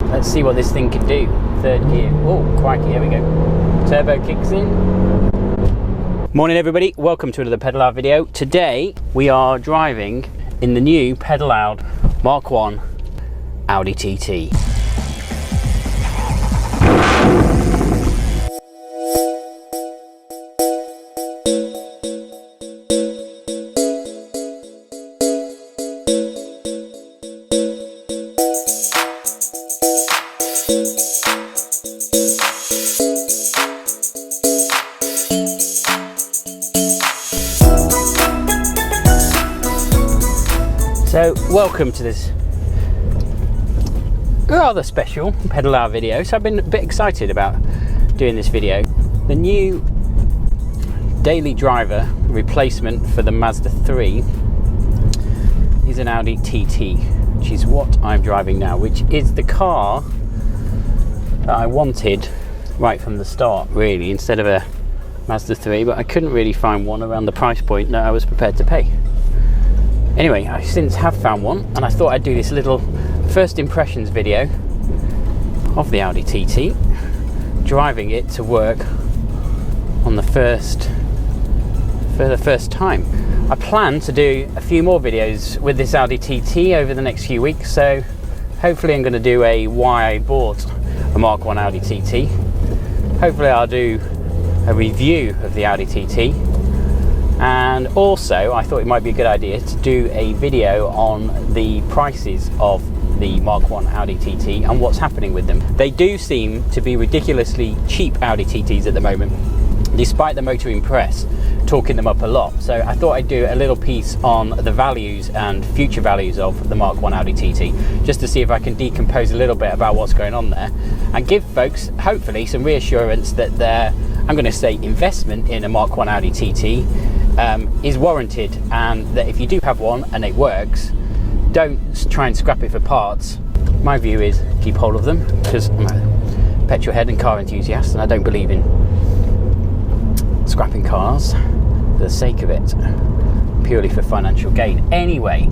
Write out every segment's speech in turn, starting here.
let's see what this thing can do. Third gear. Oh, crikey, here we go. Turbo kicks in. Morning everybody, welcome to another Pedal Out video. Today we are driving in the new Pedal Out Mark 1 Audi TT. So welcome to this rather special Pedal Out video. So I've been a bit excited about doing this video. The new daily driver replacement for the Mazda 3 is an Audi TT, which is what I'm driving now, which is the car that I wanted right from the start, really, instead of a Mazda 3, but I couldn't really find one around the price point that I was prepared to pay. Anyway, I since have found one, and I thought I'd do this little first impressions video of the Audi TT, driving it to work on the first time. I plan to do a few more videos with this Audi TT over the next few weeks, so hopefully I'm going to do a why I bought a Mark 1 Audi TT. Hopefully I'll do a review of the Audi TT. And also I thought it might be a good idea to do a video on the prices of the Mark 1 Audi TT and what's happening with them. They do seem to be ridiculously cheap Audi TTs at the moment, despite the motoring press talking them up a lot. So I thought I'd do a little piece on the values and future values of the Mark 1 Audi TT, just to see if I can decompose a little bit about what's going on there and give folks hopefully some reassurance that their, I'm going to say, investment in a Mark 1 Audi TT is warranted, and that if you do have one and it works, don't try and scrap it for parts. My view is keep hold of them, because I'm a petrol head and car enthusiast, and I don't believe in scrapping cars for the sake of it, purely for financial gain. Anyway,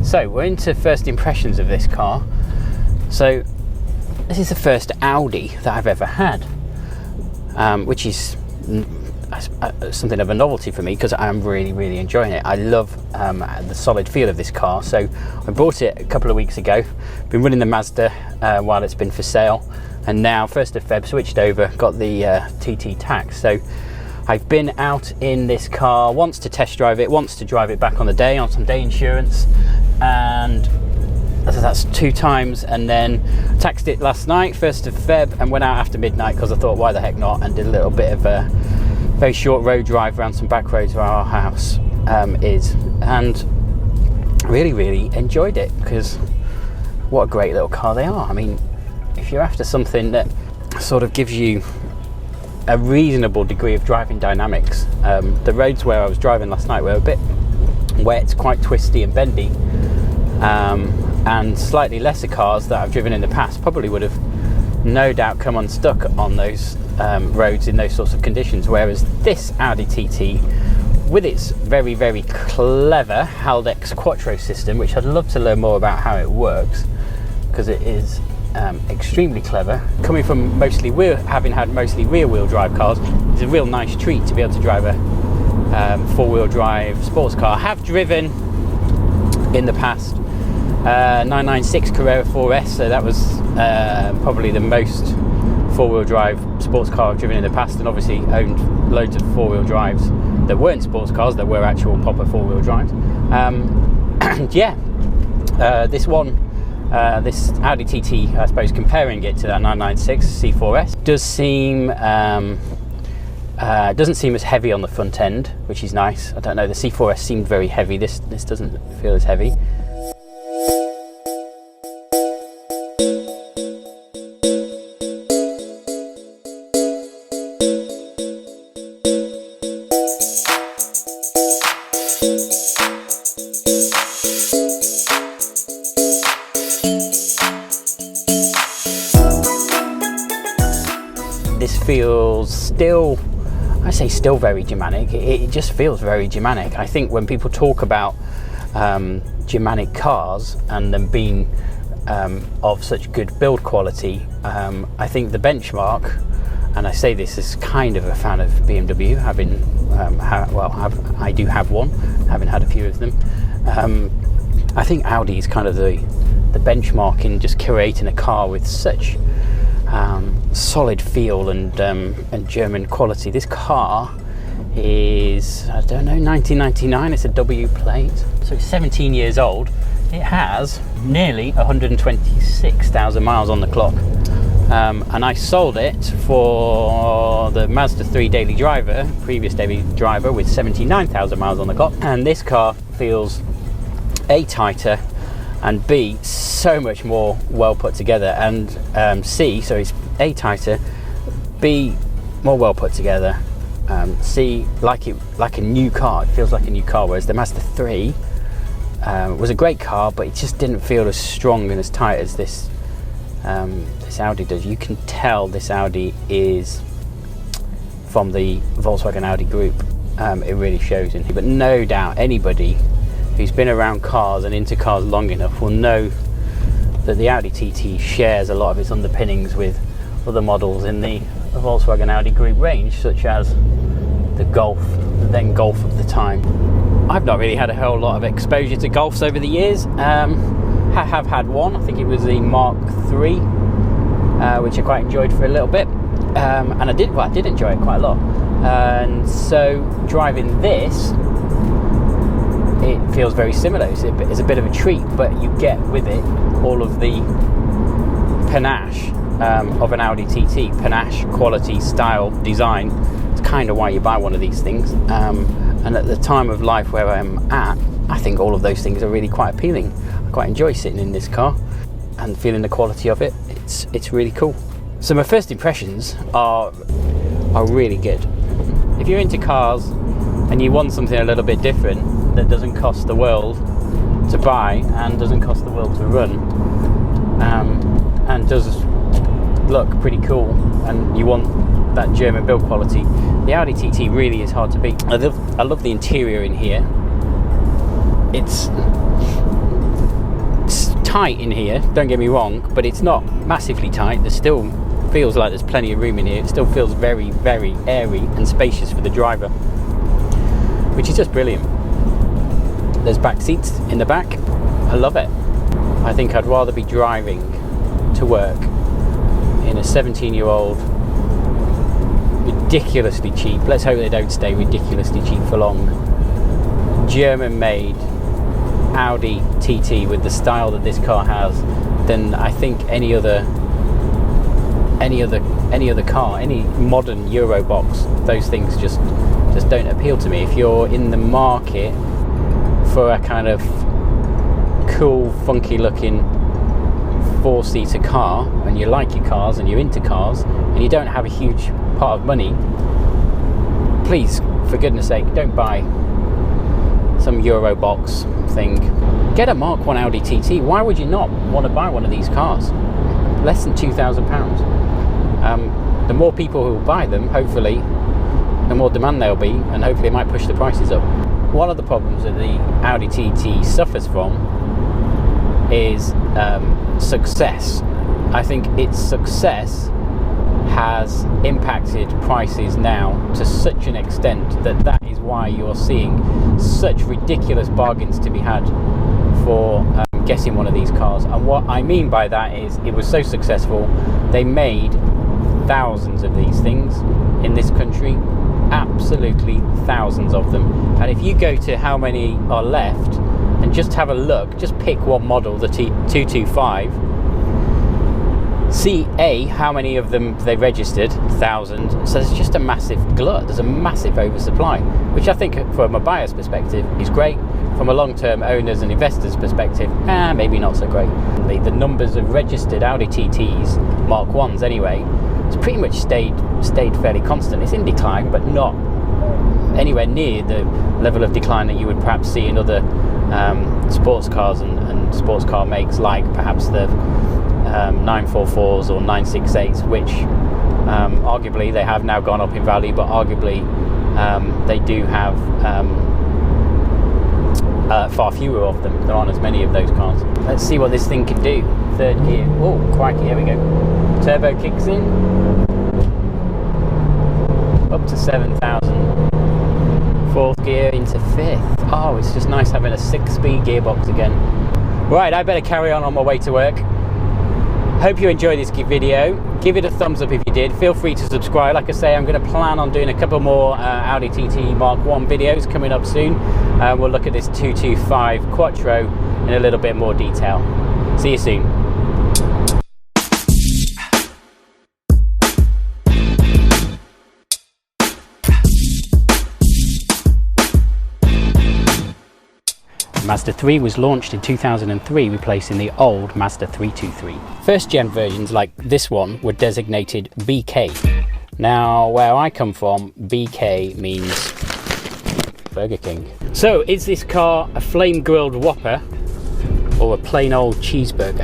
so we're into first impressions of this car. So this is the first Audi that I've ever had, which is something of a novelty for me, because I'm really enjoying it. I love the solid feel of this car. So I bought it a couple of weeks ago, been running the Mazda while it's been for sale, and now 1st of Feb switched over, got the TT tax. So I've been out in this car once to test drive it, once to drive it back on the day on some day insurance, and that's 2 times, and then taxed it last night 1st of Feb and went out after midnight because I thought why the heck not, and did a little bit of a very short road drive around some back roads where our house is, and really enjoyed it, because what a great little car they are. I mean, if you're after something that sort of gives you a reasonable degree of driving dynamics, the roads where I was driving last night were a bit wet, quite twisty and bendy, and slightly lesser cars that I've driven in the past probably would have no doubt come unstuck on those roads in those sorts of conditions, whereas this Audi TT, with its very clever Haldex Quattro system, which I'd love to learn more about how it works, because it is extremely clever. Coming from having had mostly rear-wheel drive cars, it's a real nice treat to be able to drive a four-wheel drive sports car. I have driven in the past 996 Carrera 4S, so that was probably the most four-wheel drive sports car I've driven in the past, and obviously owned loads of four-wheel drives that weren't sports cars, that were actual proper four-wheel drives. And yeah, this Audi TT, I suppose, comparing it to that 996 C4S, doesn't seem as heavy on the front end, which is nice. I don't know, the C4S seemed very heavy. This doesn't feel as heavy. This feels still, I say still very Germanic. It just feels very Germanic. I think when people talk about Germanic cars and them being of such good build quality. I think the benchmark, and I say this as kind of a fan of BMW, having I do have one, having had a few of them. I think Audi is kind of the benchmark in just creating a car with such solid feel and German quality. This car is, I don't know, 1999. It's a W plate, so it's 17 years old. It has nearly 126,000 miles on the clock, and I sold it for the Mazda 3 daily driver, previous daily driver, with 79,000 miles on the clock. And this car feels A, tighter, and B, so much more well put together, and C, so it's A, tighter, B, more well put together, C, like a new car. It feels like a new car, whereas the Mazda 3 was a great car, but it just didn't feel as strong and as tight as this Audi does. You can tell this Audi is from the Volkswagen Audi group. It really shows in here. But no doubt anybody who's been around cars and into cars long enough will know that the Audi TT shares a lot of its underpinnings with other models in the Volkswagen Audi group range, such as the Golf, the then Golf of the time. I've not really had a whole lot of exposure to Golfs over the years. I have had one, I think it was the Mark III, which I quite enjoyed for a little bit, and I did enjoy it quite a lot. And so driving this, it feels very similar. It's a bit of a treat, but you get with it all of the panache of an Audi TT, panache, quality, style, design. It's kind of why you buy one of these things. And at the time of life where I'm at, I think all of those things are really quite appealing. I quite enjoy sitting in this car and feeling the quality of it. It's really cool. So my first impressions are really good. If you're into cars and you want something a little bit different that doesn't cost the world to buy and doesn't cost the world to run, and does look pretty cool, and you want that German build quality, the Audi TT really is hard to beat. I love the interior in here. It's tight in here, don't get me wrong, but it's not massively tight. There still feels like there's plenty of room in here. It still feels very, very airy and spacious for the driver, which is just brilliant. There's back seats in the back. I love it. I think I'd rather be driving to work in a 17-year-old, ridiculously cheap, let's hope they don't stay ridiculously cheap for long, German-made Audi TT with the style that this car has, than I think any other car, any modern Euro box. Those things just don't appeal to me. If you're in the market for a kind of cool, funky looking 4-seater car, and you like your cars and you're into cars and you don't have a huge pot of money, please, for goodness sake, don't buy some Euro box thing. Get a Mark 1 Audi TT. Why would you not want to buy one of these cars? Less than £2,000. The more people who will buy them, hopefully, the more demand there'll be, and hopefully it might push the prices up. One of the problems that the Audi TT suffers from is success. I think its success has impacted prices now to such an extent that is why you're seeing such ridiculous bargains to be had for getting one of these cars. And what I mean by that is, it was so successful, they made thousands of these things in this country, absolutely thousands of them. And if you go to how many are left and just have a look, just pick one model, the 225, see how many of them they registered, 1,000. So there's just a massive glut, there's a massive oversupply, which I think from a buyer's perspective is great. From a long-term owners and investors perspective, maybe not so great. The numbers of registered Audi TTs, Mark 1s anyway, it's pretty much stayed fairly constant. It's in decline, but not anywhere near the level of decline that you would perhaps see in other sports cars and sports car makes, like perhaps the 944s or 968s, which arguably they have now gone up in value, but arguably they do have far fewer of them. There aren't as many of those cars. Let's see what this thing can do. third gear. Oh, crikey, here we go. Turbo kicks in. Up to 7,000. Fourth gear into fifth. Oh, it's just nice having a 6-speed gearbox again. Right, I better carry on my way to work. Hope you enjoyed this video. Give it a thumbs up if you did. Feel free to subscribe. Like I say, I'm going to plan on doing a couple more Audi TT Mark 1 videos coming up soon. We'll look at this 225 Quattro in a little bit more detail. See you soon. Mazda 3 was launched in 2003, replacing the old Mazda 323. First gen versions like this one were designated BK. Now, where I come from, BK means Burger King. So, is this car a flame grilled Whopper or a plain old cheeseburger?